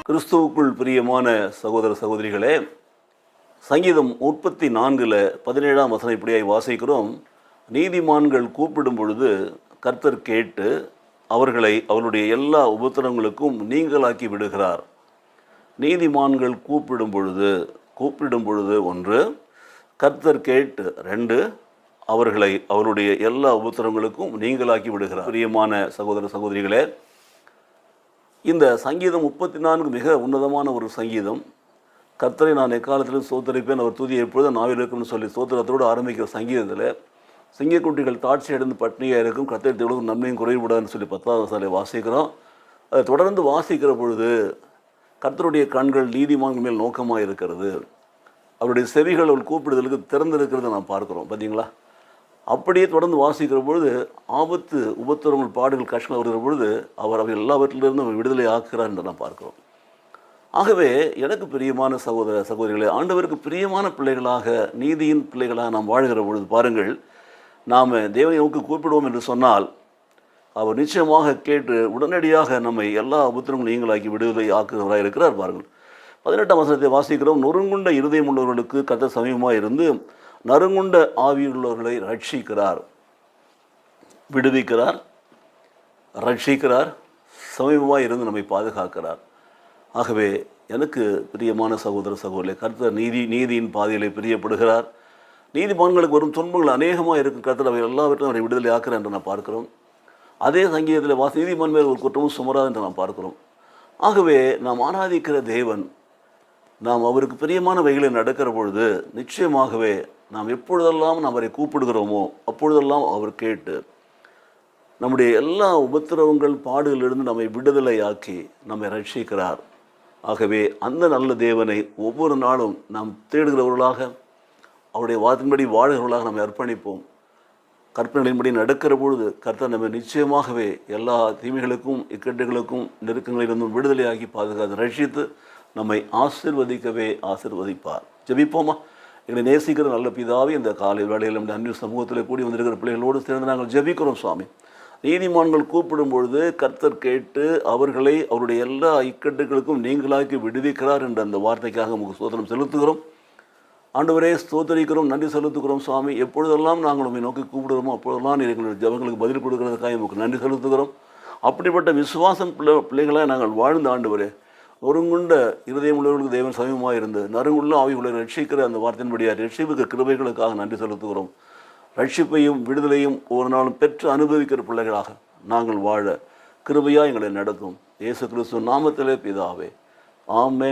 கிறிஸ்துவுக்குள் பிரியமான சகோதர சகோதரிகளே, சங்கீதம் 34:17 வசனம் இப்படியாய் வாசிக்கிறோம். நீதிமான்கள் கூப்பிடும் பொழுது கர்த்தர் கேட்டு அவர்களை அவருடைய எல்லா உபத்திரங்களுக்கும் நீங்களாக்கி விடுகிறார். நீதிமான்கள் கூப்பிடும் பொழுது 1, கர்த்தர் கேட்டு 2, அவர்களை அவருடைய எல்லா உபத்திரங்களுக்கும் நீங்களாக்கி விடுகிறார். பிரியமான சகோதர சகோதரிகளே, இந்த சங்கீதம் 34 மிக உன்னதமான ஒரு சங்கீதம். கர்த்தரை நான் எக்காலத்திலும் ஸ்தோத்தரிப்பேன், அவர் துதி எப்பொழுதும் நாவில் இருக்கும்னு சொல்லி ஸ்தோத்திரத்தோடு ஆரம்பிக்கிற சங்கீதத்தில் சிங்கக்குட்டிகள் தாட்சி அடைந்து பட்னியாக இருக்கும், கர்த்தரை தேவனுக்கு நன்மையும் குறைவிடாதுன்னு சொல்லி 10வது வசனத்தை வாசிக்கிறோம். அதை தொடர்ந்து வாசிக்கிற பொழுது கர்த்தருடைய கண்கள் நீதிமான்கள் மேல் நோக்கமாக இருக்கிறது, அவருடைய செவிகள் அவள் கூப்பிடுதலுக்கு திறந்திருக்கிறத நாம் பார்க்குறோம். பார்த்தீங்களா? அப்படியே தொடர்ந்து வாசிக்கிற பொழுது ஆபத்து, உபத்திரங்கள், பாடுகள், கஷ்டங்கள் வருகிற பொழுது அவர் அவை எல்லாவற்றிலிருந்து விடுதலை ஆக்குகிறார் என்று நாம் பார்க்கிறோம். ஆகவே எனக்கு பிரியமான சகோதர சகோதரிகளே, ஆண்டவருக்கு பிரியமான பிள்ளைகளாக, நீதியின் பிள்ளைகளாக நாம் வாழ்கிற பொழுது பாருங்கள், நாம் தேவனை நோக்கி கூப்பிடுவோம் என்று சொன்னால் அவர் நிச்சயமாக கேட்டு உடனடியாக நம்மை எல்லா உபத்திரங்களும் நீங்களாக்கி விடுதலை ஆக்குகிறவராக இருக்கிறார். பாருங்கள், 18ஆம் வசனத்தை வாசிக்கிறோம். நொறுங்குண்ட இருதயம் உள்ளவர்களுக்கு கர்த்தர் சமீபமாக இருந்து நறுங்குண்ட ஆவியுள்ளவர்களை ரட்சிக்கிறார், விடுவிக்கிறார், ரட்சிக்கிறார், சமீபமாக இருந்து நம்மை பாதுகாக்கிறார். ஆகவே எனக்கு பிரியமான சகோதர சகோதரி, கர்த்தர் நீதியின் பாதையிலே பிரியப்படுகிறார். நீதிமான்களுக்கு வரும் துன்பங்கள் அநேகமாக இருக்கும், கர்த்தர் அவை எல்லாவற்றையும் அவரை விடுதலை ஆக்கிறார் என்று நாம் பார்க்கிறோம். அதே சங்கீதத்தில் நீதிமான் மேல் ஒரு குற்றமும் சுமராது என்று நாம் பார்க்கிறோம். ஆகவே நாம் ஆராதிக்கிற தேவன், நாம் அவருக்கு பிரியமான வகையில் நடக்கிற பொழுது நிச்சயமாகவே நாம் எப்பொழுதெல்லாம் நாம் அவரை கூப்பிடுகிறோமோ அப்பொழுதெல்லாம் அவர் கேட்டு நம்முடைய எல்லா உபத்திரவங்கள், பாடுகளிலிருந்து நம்மை விடுதலையாக்கி நம்மை ரட்சிக்கிறார். ஆகவே அந்த நல்ல தேவனை ஒவ்வொரு நாளும் நாம் தேடுகிறவர்களாக, அவருடைய வார்த்தையின்படி வாழ்கிறவர்களாக நம்மை அர்ப்பணிப்போம். கற்பனைகளின்படி நடக்கிற பொழுது கர்த்தர் நம்மை நிச்சயமாகவே எல்லா தீமைகளுக்கும், இக்கட்டுகளுக்கும், நெருக்கங்களிலிருந்தும் விடுதலையாகி பாதுகாத்து ரட்சித்து நம்மை ஆசீர்வதிப்பார். ஜெபிப்போமா? எங்களை நேசிக்கிற நல்ல பிதாவே, இந்த காலை வேளையில் நம்முடைய அன்பு சமூகத்தில் கூடி வந்திருக்கிற பிள்ளைகளோடு சேர்ந்து நாங்கள் ஜெபிக்கிறோம். சுவாமி, நீதிமான்கள் கூப்பிடும் பொழுது கர்த்தர் கேட்டு அவர்களை அவருடைய எல்லா இக்கட்டுகளுக்கும் நீங்களாக்கி விடுவிக்கிறார் என்ற அந்த வார்த்தைக்காக உங்களுக்கு ஸ்தோத்திரம் செலுத்துகிறோம். ஆண்டவரே, ஸ்தோத்தரிக்கிறோம், நன்றி செலுத்துகிறோம். சுவாமி, எப்பொழுதெல்லாம் நாங்கள் உண்மை நோக்கி கூப்பிடுகிறோமோ அப்பொழுதெல்லாம் எங்களுடைய ஜெபங்களுக்கு பதில் கொடுக்கிறதுக்காக உங்களுக்கு நன்றி செலுத்துகிறோம். அப்படிப்பட்ட விசுவாசம் பிள்ளைகளாக நாங்கள் வாழ்ந்த ஆண்டவரே, நொறுங்குண்ட இருதயம் உள்ளவர்களுக்கு தேவன் சமீபமாக இருந்து நறுங்குள்ள ஆவிகளை ரட்சிக்கிற அந்த வார்த்தையின்படியாக ரட்சிப்புக்கு கிருபைகளுக்காக நன்றி செலுத்துகிறோம். ரட்சிப்பையும் விடுதலையும் ஒவ்வொரு நாளும் பெற்று அனுபவிக்கிற பிள்ளைகளாக நாங்கள் வாழ கிருபையாக எங்களை நடத்தும். இயேசு கிறிஸ்து நாமத்திலே பிதாவே, ஆமென்.